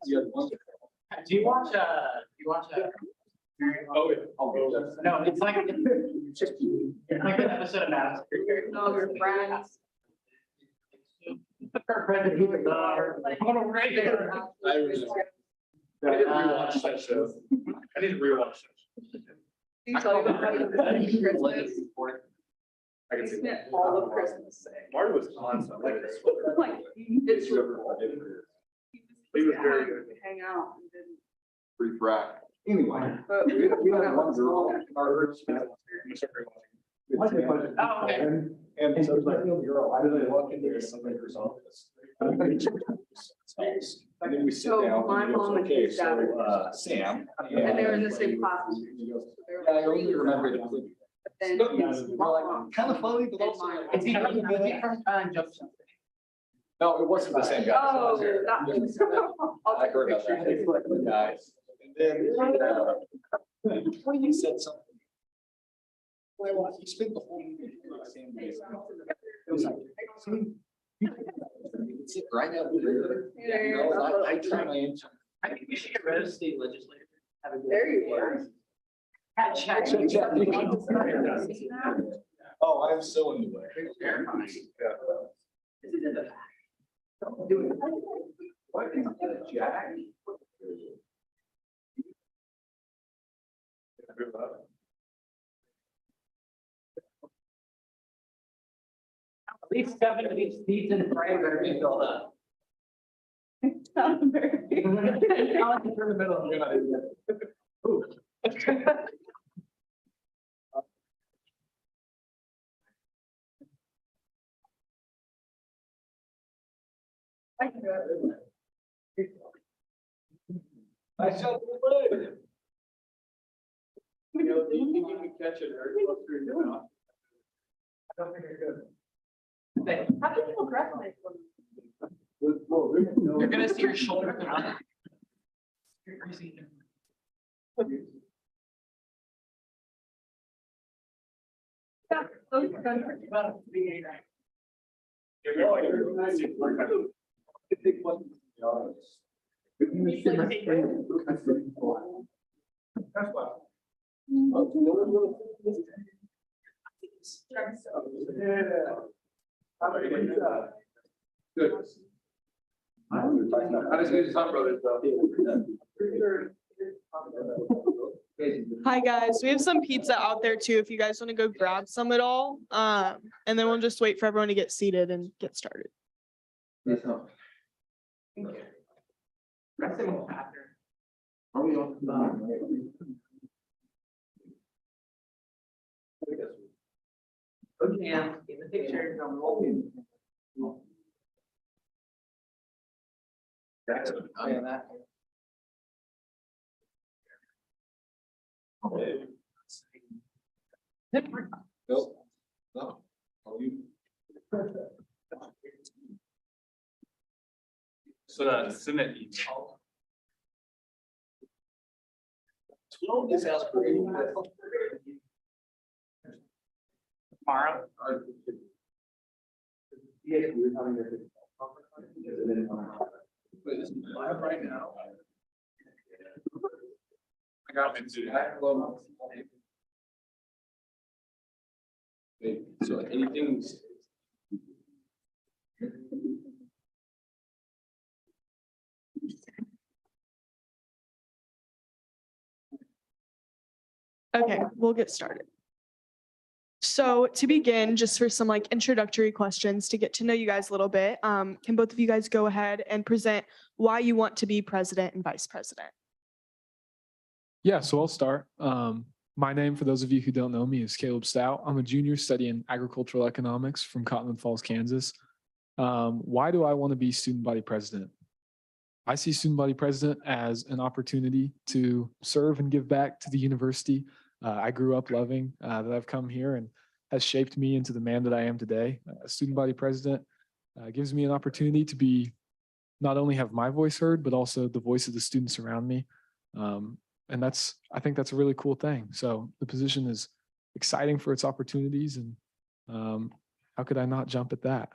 Do you watch Oh, yeah. no, it's like an episode of Madison. No, your friends. Our president, he was, right there. I didn't rewatch that show. I need to rewatch that. You tell you about how you spent Christmas. I can You see spent that. all of Christmas sick. Marty was awesome. Like this. Like, it's. He was very good. Hang out and didn't. Free frack. Anyway, But we had one girl. Oh, okay. And so it's like, girl, why did I walk into somebody's office? And then we sit So down. my and he goes, mom and okay, his dad so, are- Sam. And they were in the same class. He goes, yeah, I only remember the clip. But then his mom. Kind of funny, but also. Is he from Jefferson? No, it wasn't the same guy. Oh, that was. I'll I take a heard about picture. that. It's like the guys. And then he said something. He spent the whole meeting with the same guy. It was like, see, it's right out there. You know, I try my inch. I think we should get rid of state legislature. There you were. Chat. Oh, I'm so in the way. Terrifying. Yeah. This is in the. Don't do it. What is that, Jack? At least 7 of these seats in the frame better be filled up. I'll in the middle. Ooh. I shall play. You know, do you think you can catch it very close to your mouth? I don't think I could. How do people graduate from? You're gonna see your shoulder come up. You're crazy. Good. Not as good as Hunt Brothers, though. Hi guys, we have some pizza out there too, if you guys want to go grab some at all. And then we'll just wait for everyone to get seated and get started. Rest in the bathroom. Okay, in the picture. Nope. No. Oh, you. So that Senate email. 12 is as per. Tomorrow. Wait, this is live right now. I got into that. Wait, so anything. Okay, we'll get started. So to begin, just for some like introductory questions to get to know you guys a little bit, can both of you guys go ahead and present why you want to be president and vice president? Yeah, so I'll start. My name, for those of you who don't know me, is Caleb Stout. I'm a junior studying agricultural economics from Cottonwood Falls, Kansas. Why do I want to be student body president? I see student body president as an opportunity to serve and give back to the university I grew up loving, that I've come here and has shaped me into the man that I am today. Student body president gives me an opportunity to be, not only have my voice heard, but also the voice of the students around me. And I think that's a really cool thing. So the position is exciting for its opportunities, and how could I not jump at that?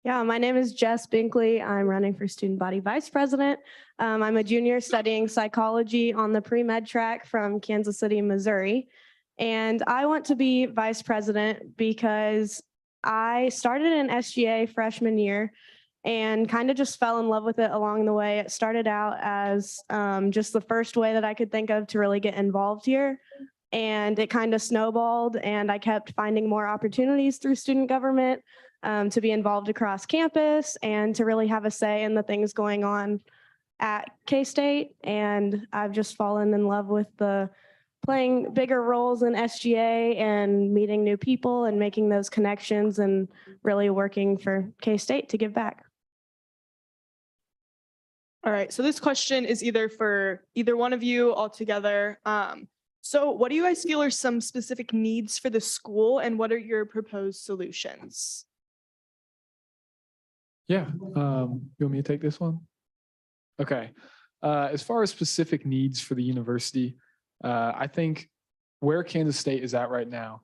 Yeah, my name is Jess Binkley. I'm running for student body vice president. I'm a junior studying psychology on the pre-med track from Kansas City, Missouri. And I want to be vice president because I started in SGA freshman year and kind of just fell in love with it along the way. It started out as just the first way that I could think of to really get involved here. And it kind of snowballed, and I kept finding more opportunities through student government to be involved across campus and to really have a say in the things going on at K-State. And I've just fallen in love with the playing bigger roles in SGA and meeting new people and making those connections and really working for K-State to give back. All right, so this question is either for either one of you altogether. So what do you guys feel are some specific needs for the school, and what are your proposed solutions? Yeah, you want me to take this one? Okay. As far as specific needs for the university, I think where Kansas State is at right now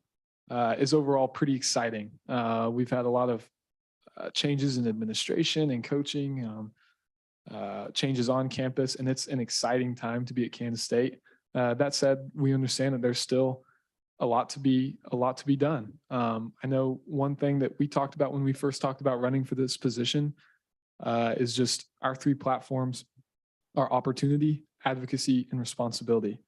is overall pretty exciting. We've had a lot of changes in administration and coaching, changes on campus, and it's an exciting time to be at Kansas State. That said, we understand that there's still a lot to be done. I know one thing that we talked about when we first talked about running for this position is just our three platforms are opportunity, advocacy, and responsibility.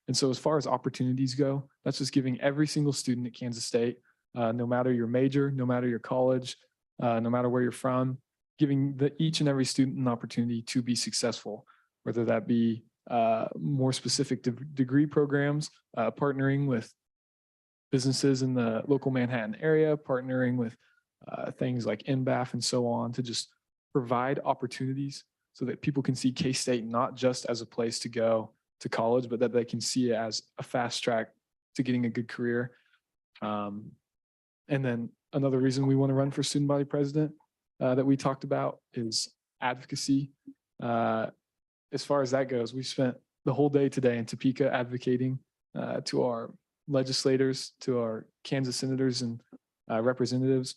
And so as far as opportunities go, that's just giving every single student at Kansas State, no matter your major, no matter your college, no matter where you're from, giving each and every student an opportunity to be successful, whether that be more specific degree programs, partnering with businesses in the local Manhattan area, partnering with things like NBAF and so on, to just provide opportunities so that people can see K-State not just as a place to go to college, but that they can see it as a fast track to getting a good career. And then another reason we want to run for student body president that we talked about is advocacy. As far as that goes, we spent the whole day today in Topeka advocating to our legislators, to our Kansas senators and representatives.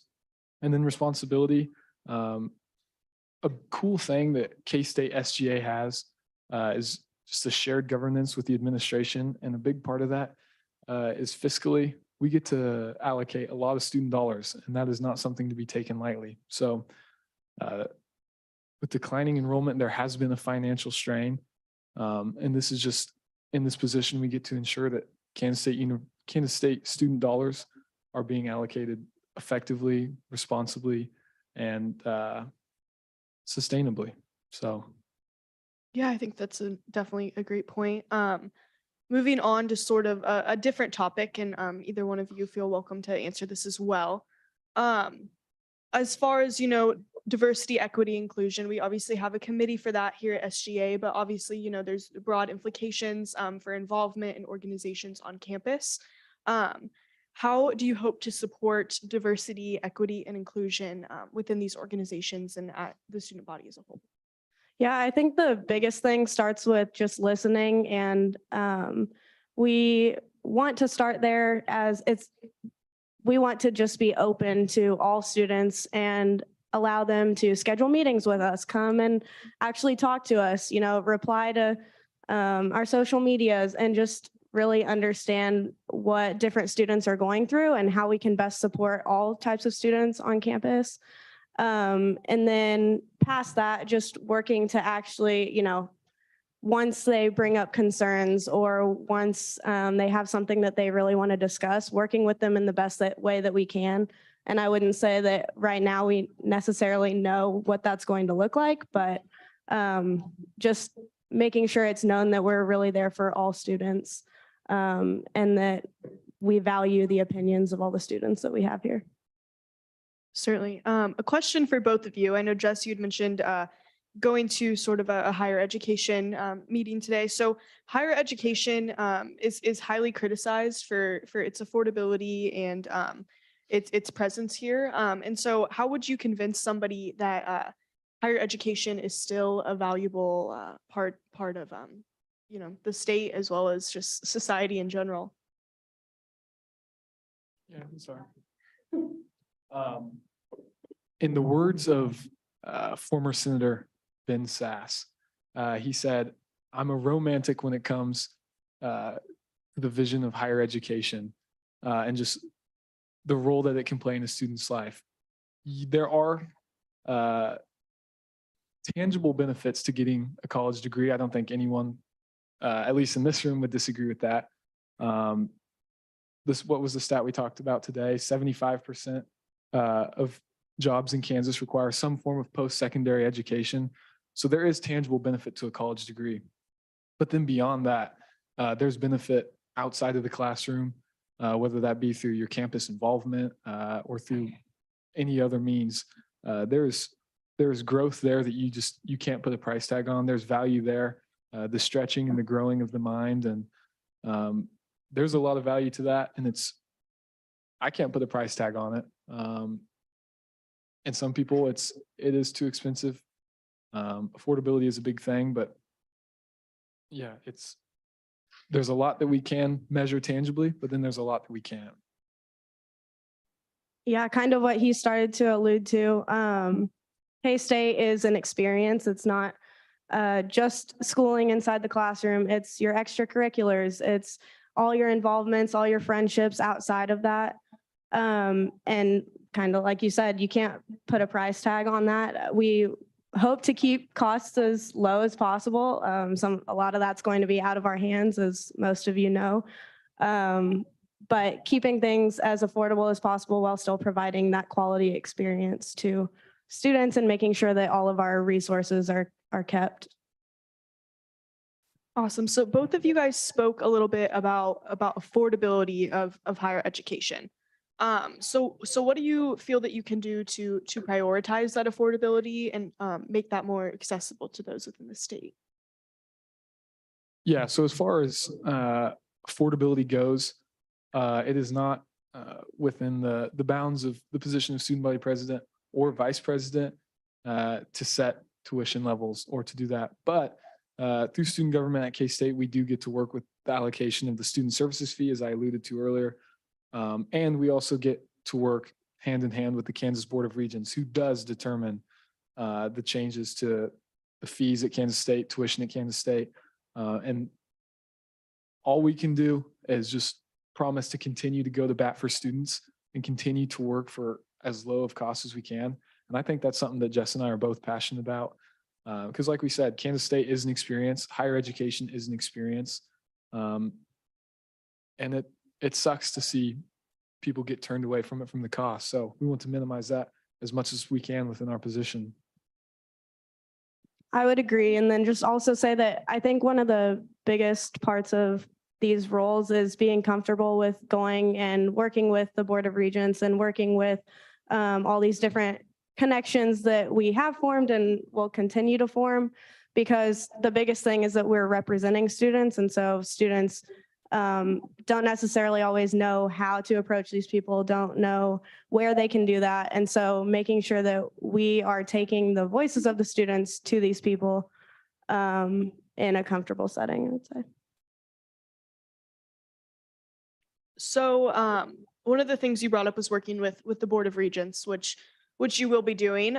And then responsibility. A cool thing that K-State SGA has is just a shared governance with the administration. And a big part of that is fiscally, we get to allocate a lot of student dollars, and that is not something to be taken lightly. So with declining enrollment, there has been a financial strain. And this is just, in this position, we get to ensure that Kansas State student dollars are being allocated effectively, responsibly, and sustainably. So. Yeah, I think that's definitely a great point. Moving on to sort of a different topic, and either one of you feel welcome to answer this as well. As far as, diversity, equity, inclusion, we obviously have a committee for that here at SGA, but obviously, there's broad implications for involvement in organizations on campus. How do you hope to support diversity, equity, and inclusion within these organizations and at the student body as a whole? Yeah, I think the biggest thing starts with just listening, and we want to start there we want to just be open to all students and allow them to schedule meetings with us, come and actually talk to us, reply to our social medias, and just really understand what different students are going through and how we can best support all types of students on campus. And then past that, just working to actually, once they bring up concerns or once they have something that they really want to discuss, working with them in the best way that we can. And I wouldn't say that right now we necessarily know what that's going to look like, but just making sure it's known that we're really there for all students and that we value the opinions of all the students that we have here. Certainly. A question for both of you. I know, Jess, you'd mentioned going to sort of a higher education meeting today. So higher education is highly criticized for its affordability and its presence here. And so how would you convince somebody that higher education is still a valuable part of the state as well as just society in general? Yeah, I'm sorry. in the words of former Senator Ben Sass, he said, "I'm a romantic when it comes to the vision of higher education and just the role that it can play in a student's life." There are tangible benefits to getting a college degree. I don't think anyone, at least in this room, would disagree with that. What was the stat we talked about today? 75% of jobs in Kansas require some form of post-secondary education. So there is tangible benefit to a college degree. But then beyond that, there's benefit outside of the classroom, whether that be through your campus involvement or through any other means. There's growth there that you can't put a price tag on. There's value there, the stretching and the growing of the mind. And there's a lot of value to that. And I can't put a price tag on it. And some people it is too expensive. Affordability is a big thing, but yeah, there's a lot that we can measure tangibly, but then there's a lot that we can't. Yeah, kind of what he started to allude to. K-State is an experience. It's not just schooling inside the classroom. It's your extracurriculars. It's all your involvements, all your friendships outside of that. And kind of like you said, you can't put a price tag on that. We hope to keep costs as low as possible. A lot of that's going to be out of our hands, as most of you know. But keeping things as affordable as possible while still providing that quality experience to students and making sure that all of our resources are kept. Awesome. So both of you guys spoke a little bit about affordability of higher education. So what do you feel that you can do to prioritize that affordability and make that more accessible to those within the state? Yeah, so as far as affordability goes, it is not within the bounds of the position of student body president or vice president to set tuition levels or to do that. But through student government at K-State, we do get to work with the allocation of the student services fee, as I alluded to earlier. And we also get to work hand in hand with the Kansas Board of Regents, who does determine the changes to the fees at Kansas State, tuition at Kansas State. And all we can do is just promise to continue to go to bat for students and continue to work for as low of cost as we can. And I think that's something that Jess and I are both passionate about. Because like we said, Kansas State is an experience. Higher education is an experience. And it sucks to see people get turned away from it from the cost. So we want to minimize that as much as we can within our position. I would agree. And then just also say that I think one of the biggest parts of these roles is being comfortable with going and working with the Board of Regents and working with all these different connections that we have formed and will continue to form, because the biggest thing is that we're representing students. And so students don't necessarily always know how to approach these people, don't know where they can do that. And so making sure that we are taking the voices of the students to these people in a comfortable setting, I would say. So one of the things you brought up was working with the Board of Regents, which you will be doing.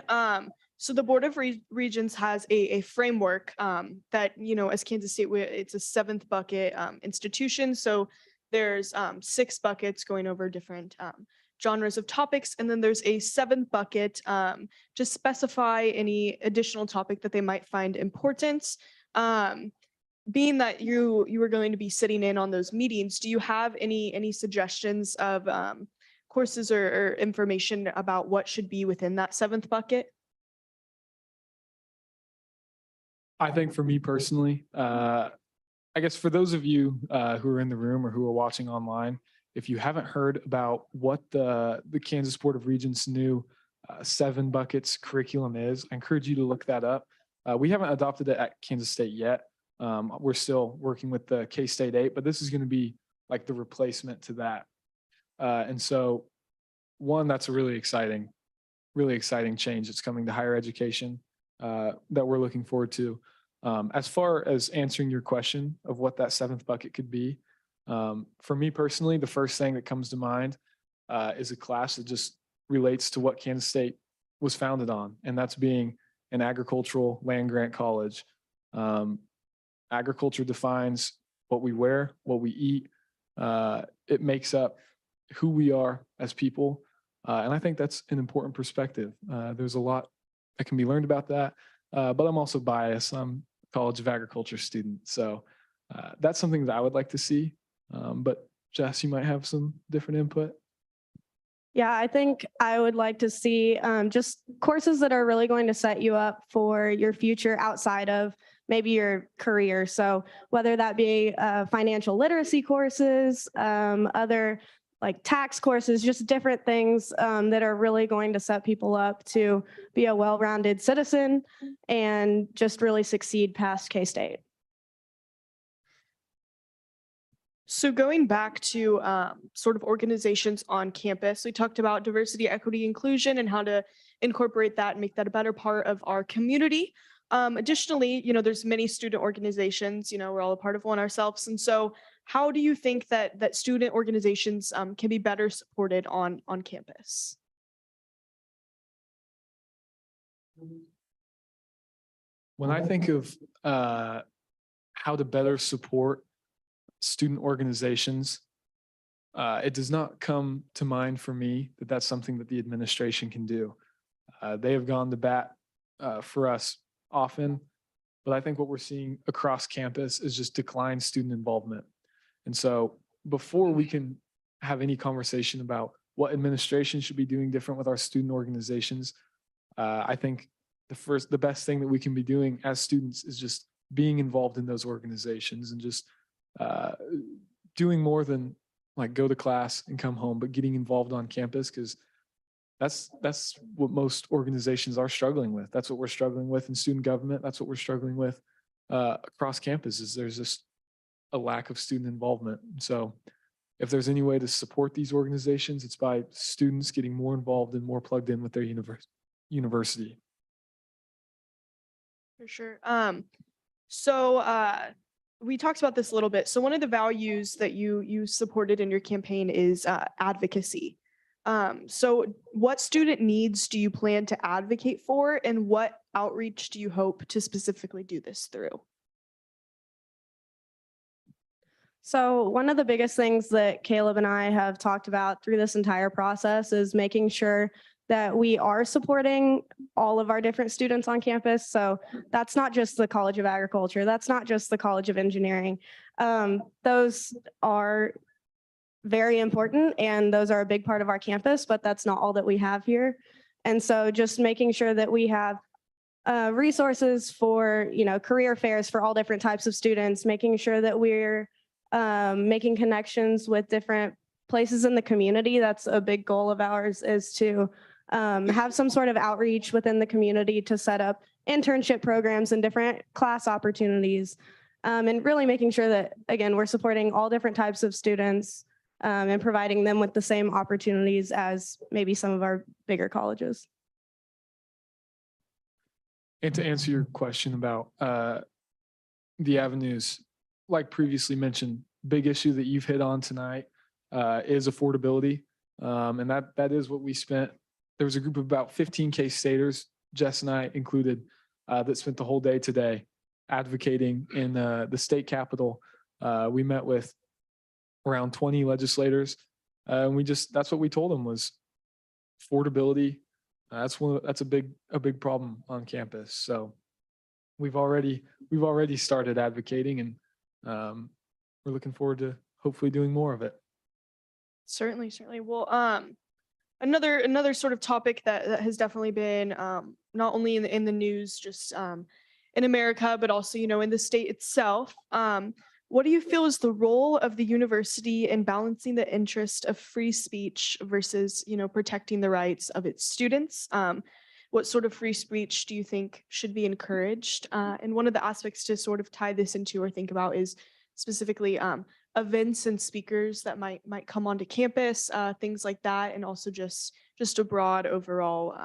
So the Board of Regents has a framework that, as Kansas State, it's a 7th bucket institution. So there's 6 buckets going over different genres of topics. And then there's a 7th bucket to specify any additional topic that they might find important. Being that you were going to be sitting in on those meetings, do you have any suggestions of courses or information about what should be within that 7th bucket? I think for me personally, I guess for those of you who are in the room or who are watching online, if you haven't heard about what the Kansas Board of Regents' new 7 buckets curriculum is, I encourage you to look that up. We haven't adopted it at Kansas State yet. We're still working with the K-State 8, but this is going to be like the replacement to that. And so one, that's a really exciting change that's coming to higher education that we're looking forward to. As far as answering your question of what that 7th bucket could be, for me personally, the first thing that comes to mind is a class that just relates to what Kansas State was founded on, and that's being an agricultural land grant college. Agriculture defines what we wear, what we eat. It makes up who we are as people. And I think that's an important perspective. There's a lot that can be learned about that, but I'm also biased. I'm a College of Agriculture student. So that's something that I would like to see. But Jess, you might have some different input. Yeah, I think I would like to see just courses that are really going to set you up for your future outside of maybe your career. So whether that be financial literacy courses, other like tax courses, just different things that are really going to set people up to be a well-rounded citizen and just really succeed past K-State. So going back to sort of organizations on campus, we talked about diversity, equity, inclusion, and how to incorporate that and make that a better part of our community. Additionally, there's many student organizations, we're all a part of one ourselves. And so how do you think that student organizations can be better supported on campus? When I think of how to better support student organizations, it does not come to mind for me that that's something that the administration can do. They have gone to bat for us often, but I think what we're seeing across campus is just declined student involvement. And so before we can have any conversation about what administration should be doing different with our student organizations, I think the best thing that we can be doing as students is just being involved in those organizations and just doing more than like go to class and come home, but getting involved on campus, because that's what most organizations are struggling with. That's what we're struggling with in student government. That's what we're struggling with across campuses. There's just a lack of student involvement. So if there's any way to support these organizations, it's by students getting more involved and more plugged in with their university. For sure. So we talked about this a little bit. So one of the values that you supported in your campaign is advocacy. So what student needs do you plan to advocate for, and what outreach do you hope to specifically do this through? So one of the biggest things that Caleb and I have talked about through this entire process is making sure that we are supporting all of our different students on campus. So that's not just the College of Agriculture. That's not just the College of Engineering. Those are very important and those are a big part of our campus, but that's not all that we have here. And so just making sure that we have resources for, career fairs for all different types of students, making sure that we're making connections with different places in the community. That's a big goal of ours, is to have some sort of outreach within the community to set up internship programs and different class opportunities, and really making sure that, again, we're supporting all different types of students and providing them with the same opportunities as maybe some of our bigger colleges. And to answer your question about the avenues, like previously mentioned, big issue that you've hit on tonight is affordability. And that is what we spent. There was a group of about 15 K-Staters, Jess and I included, that spent the whole day today advocating in the state capitol. We met with around 20 legislators. And that's what we told them was affordability. That's a big problem on campus. So we've already started advocating, and we're looking forward to hopefully doing more of it. Certainly. Well, another sort of topic that has definitely been not only in the news, just in America, but also, in the state itself. What do you feel is the role of the university in balancing the interest of free speech versus, protecting the rights of its students? What sort of free speech do you think should be encouraged? And one of the aspects to sort of tie this into or think about is specifically events and speakers that might come onto campus, things like that, and also just a broad overall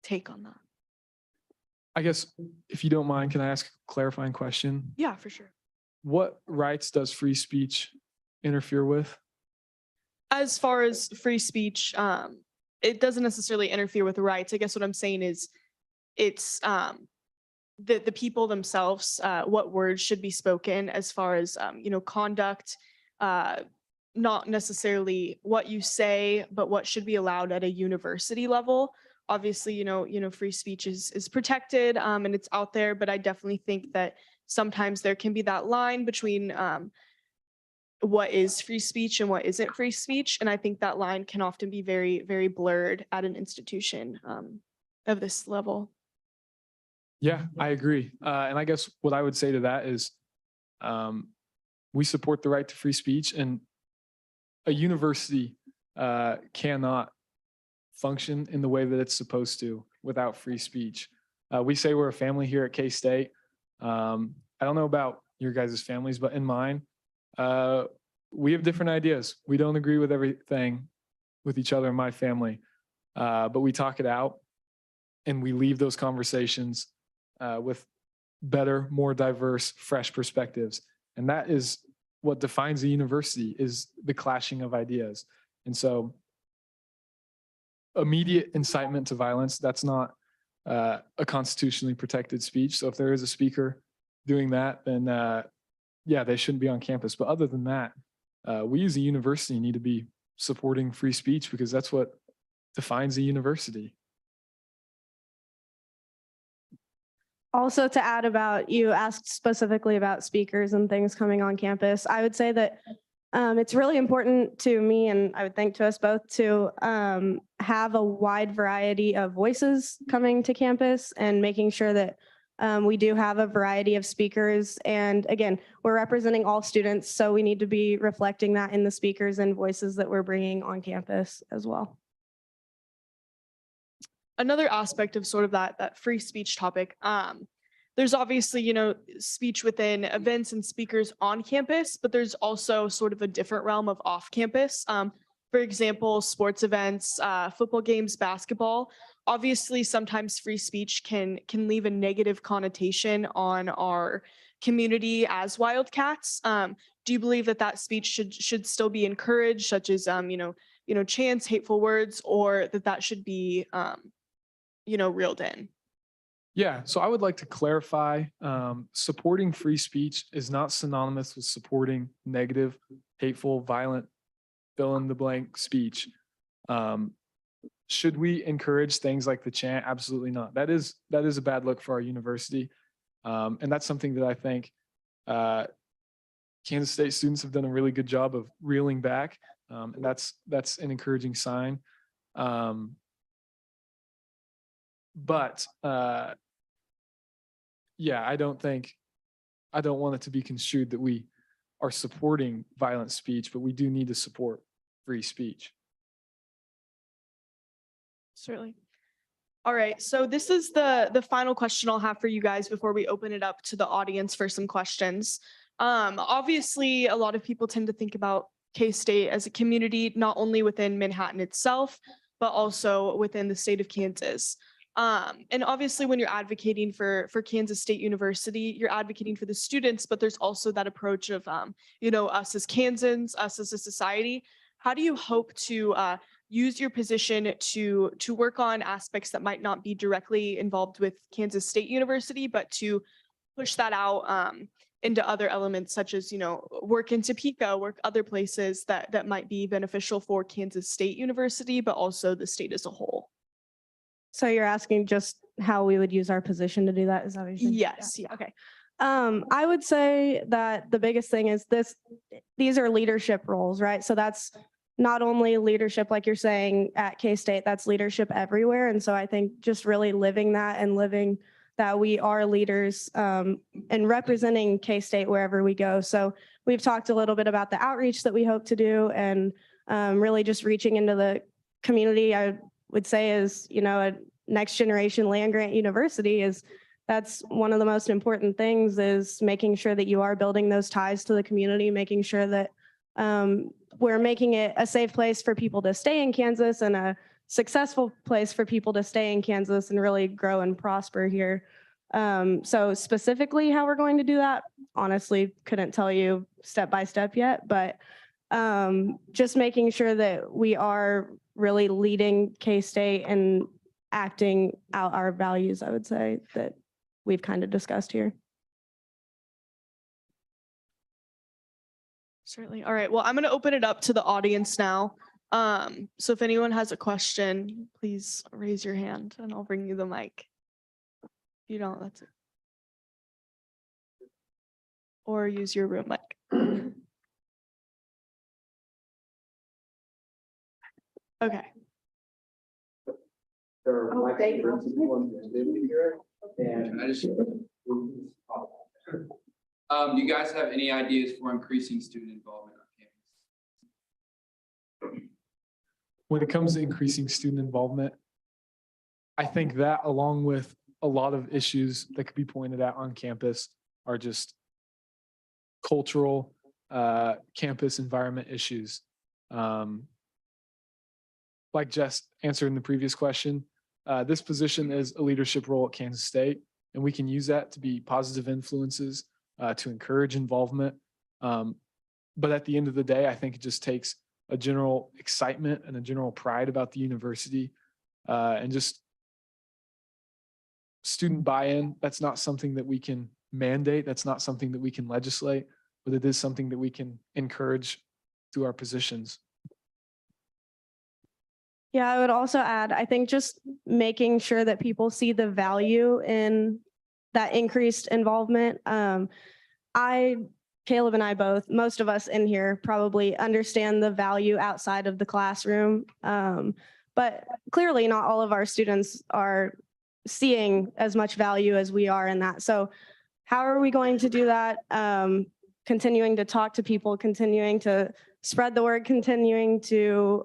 take on that. I guess if you don't mind, can I ask a clarifying question? Yeah, for sure. What rights does free speech interfere with? As far as free speech, it doesn't necessarily interfere with rights. I guess what I'm saying is it's the people themselves, what words should be spoken as far as, conduct, not necessarily what you say, but what should be allowed at a university level. Obviously, free speech is protected, and it's out there, but I definitely think that sometimes there can be that line between what is free speech and what isn't free speech. And I think that line can often be very, very blurred at an institution of this level. Yeah, I agree. And I guess what I would say to that is we support the right to free speech, and a university cannot function in the way that it's supposed to without free speech. We say we're a family here at K-State. I don't know about your guys' families, but in mine, we have different ideas. We don't agree with everything with each other in my family, but we talk it out and we leave those conversations with better, more diverse, fresh perspectives. And that is what defines a university, is the clashing of ideas. And so immediate incitement to violence, that's not a constitutionally protected speech. So if there is a speaker doing that, then yeah, they shouldn't be on campus. But other than that, we as a university need to be supporting free speech, because that's what defines a university. Also, to add about, you asked specifically about speakers and things coming on campus. I would say that it's really important to me, and I would think to us both, to have a wide variety of voices coming to campus and making sure that we do have a variety of speakers. And again, we're representing all students, so we need to be reflecting that in the speakers and voices that we're bringing on campus as well. Another aspect of sort of that free speech topic, there's obviously, speech within events and speakers on campus, but there's also sort of a different realm of off campus. For example, sports events, football games, basketball. Obviously, sometimes free speech can leave a negative connotation on our community as Wildcats. Do you believe that speech should still be encouraged, such as chants, hateful words, or that should be reeled in? Yeah, so I would like to clarify, supporting free speech is not synonymous with supporting negative, hateful, violent, fill in the blank speech. Should we encourage things like the chant? Absolutely not. That is a bad look for our university. And that's something that I think Kansas State students have done a really good job of reeling back. And that's an encouraging sign. But yeah, I don't want it to be construed that we are supporting violent speech, but we do need to support free speech. Certainly. All right, so this is the final question I'll have for you guys before we open it up to the audience for some questions. Obviously, a lot of people tend to think about K-State as a community, not only within Manhattan itself, but also within the state of Kansas. And obviously, when you're advocating for Kansas State University, you're advocating for the students, but there's also that approach of, us as Kansans, us as a society. How do you hope to use your position to work on aspects that might not be directly involved with Kansas State University, but to push that out into other elements, such as, work in Topeka, work other places that might be beneficial for Kansas State University, but also the state as a whole? So you're asking just how we would use our position to do that? Is that what you're saying? Yes. Yeah. Okay. I would say that the biggest thing is these are leadership roles, right? So that's not only leadership, like you're saying, at K-State, that's leadership everywhere. And so I think just really living that and living that we are leaders and representing K-State wherever we go. So we've talked a little bit about the outreach that we hope to do, and really just reaching into the community. I would say is, a next generation land grant university that's one of the most important things, is making sure that you are building those ties to the community, making sure that we're making it a safe place for people to stay in Kansas and a successful place for people to stay in Kansas and really grow and prosper here. So specifically how we're going to do that, honestly, couldn't tell you step by step yet, but just making sure that we are really leading K-State and acting out our values, I would say, that we've kind of discussed here. Certainly. All right. Well, I'm going to open it up to the audience now. So if anyone has a question, please raise your hand and I'll bring you the mic. If you don't, that's it. Or use your room mic. Okay. Oh, thank you. And I just. Do you guys have any ideas for increasing student involvement on campus? When it comes to increasing student involvement, I think that along with a lot of issues that could be pointed at on campus are just cultural, campus environment issues. Like Jess answered in the previous question, this position is a leadership role at Kansas State, and we can use that to be positive influences, to encourage involvement. But at the end of the day, I think it just takes a general excitement and a general pride about the university, and just student buy-in. That's not something that we can mandate. That's not something that we can legislate, but it is something that we can encourage through our positions. Yeah, I would also add, I think just making sure that people see the value in that increased involvement. Caleb and I both, most of us in here probably understand the value outside of the classroom. But clearly not all of our students are seeing as much value as we are in that. So how are we going to do that? Continuing to talk to people, continuing to spread the word, continuing to,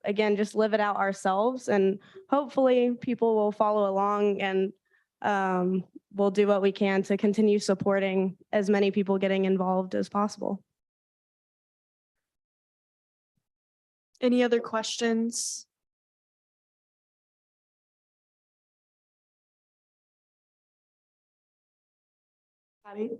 again, just live it out ourselves. And hopefully people will follow along, and we'll do what we can to continue supporting as many people getting involved as possible. Any other questions? Patty?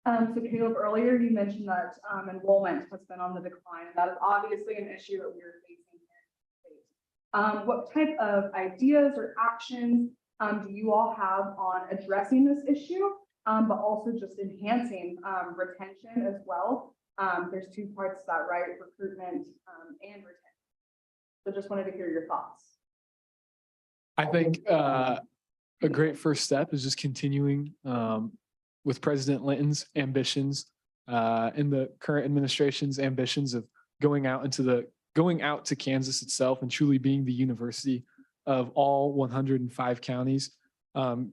So Caleb, earlier you mentioned that enrollment has been on the decline, and that is obviously an issue that we are facing here. What type of ideas or actions do you all have on addressing this issue, but also just enhancing retention as well? There's two parts to that, right? Recruitment and retention. So just wanted to hear your thoughts. I think a great first step is just continuing with President Linton's ambitions and the current administration's ambitions of going out to Kansas itself and truly being the university of all 105 counties. The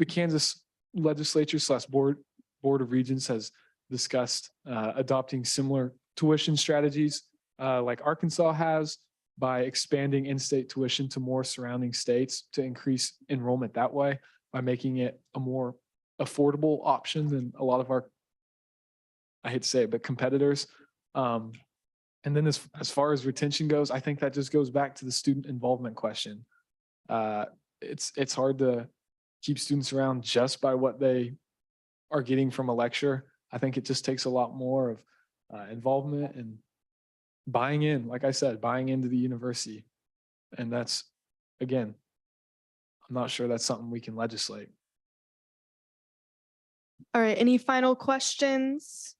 Kansas legislature / board of regents has discussed adopting similar tuition strategies like Arkansas has, by expanding in-state tuition to more surrounding states to increase enrollment that way, by making it a more affordable option than a lot of our, I hate to say it, but competitors. And then as far as retention goes, I think that just goes back to the student involvement question. It's hard to keep students around just by what they are getting from a lecture. I think it just takes a lot more of involvement and buying in, like I said, buying into the university. And that's, again, I'm not sure that's something we can legislate. All right. Any final questions?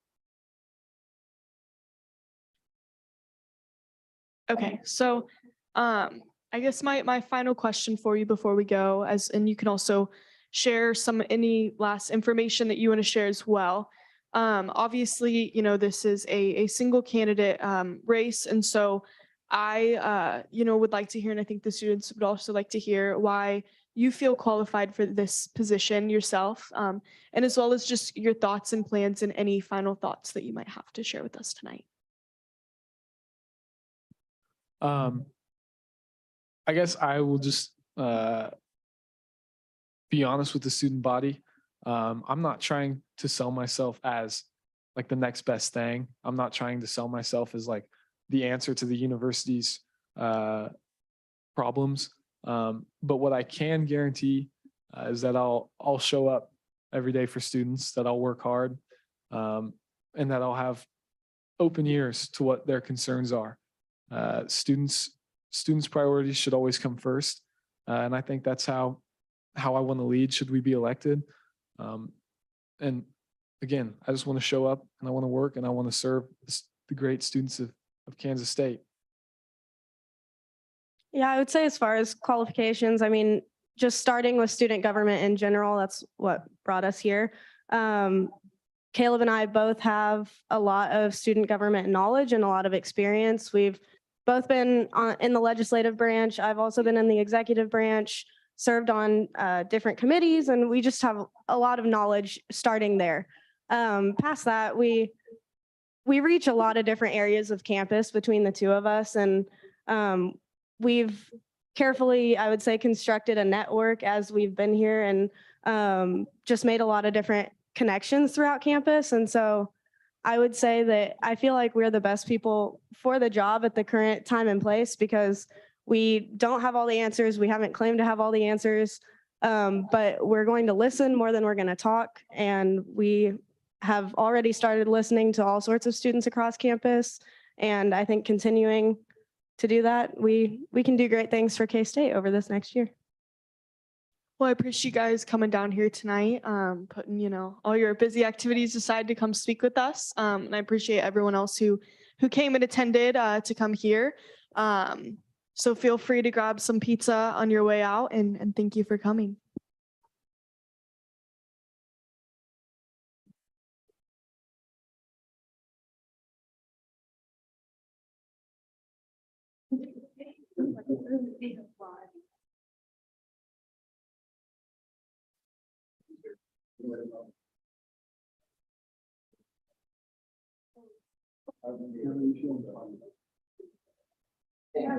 Okay, so I guess my final question for you before we go, and you can also share any last information that you want to share as well. Obviously, this is a single candidate race, and so I would like to hear, and I think the students would also like to hear, why you feel qualified for this position yourself, and as well as just your thoughts and plans and any final thoughts that you might have to share with us tonight. I guess I will just be honest with the student body. I'm not trying to sell myself as like the next best thing. I'm not trying to sell myself as like the answer to the university's problems. But what I can guarantee is that I'll show up every day for students, that I'll work hard, and that I'll have open ears to what their concerns are. Students' priorities should always come first. And I think that's how I want to lead should we be elected. And again, I just want to show up and I want to work and I want to serve the great students of Kansas State. Yeah, I would say as far as qualifications, I mean, just starting with student government in general, that's what brought us here. Caleb and I both have a lot of student government knowledge and a lot of experience. We've both been in the legislative branch. I've also been in the executive branch, served on different committees, and we just have a lot of knowledge starting there. Past that, we reach a lot of different areas of campus between the two of us, and we've carefully, I would say, constructed a network as we've been here and just made a lot of different connections throughout campus. And so I would say that I feel like we're the best people for the job at the current time and place because we don't have all the answers. We haven't claimed to have all the answers, but we're going to listen more than we're going to talk. And we have already started listening to all sorts of students across campus. And I think continuing to do that, we can do great things for K-State over this next year. Well, I appreciate you guys coming down here tonight, putting, all your busy activities aside to come speak with us. And I appreciate everyone else who came and attended to come here. So feel free to grab some pizza on your way out, and thank you for coming. Yeah,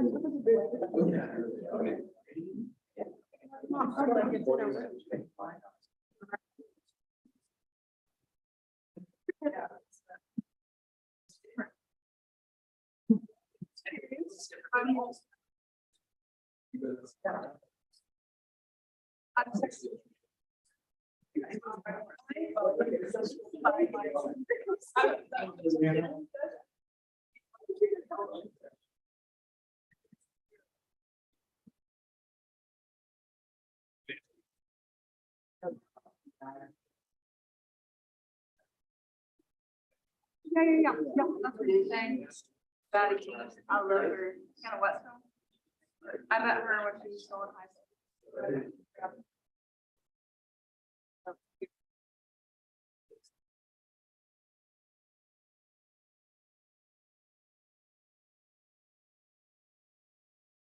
that's what you're saying. I love her, kind of West. I met her when she was still in high school.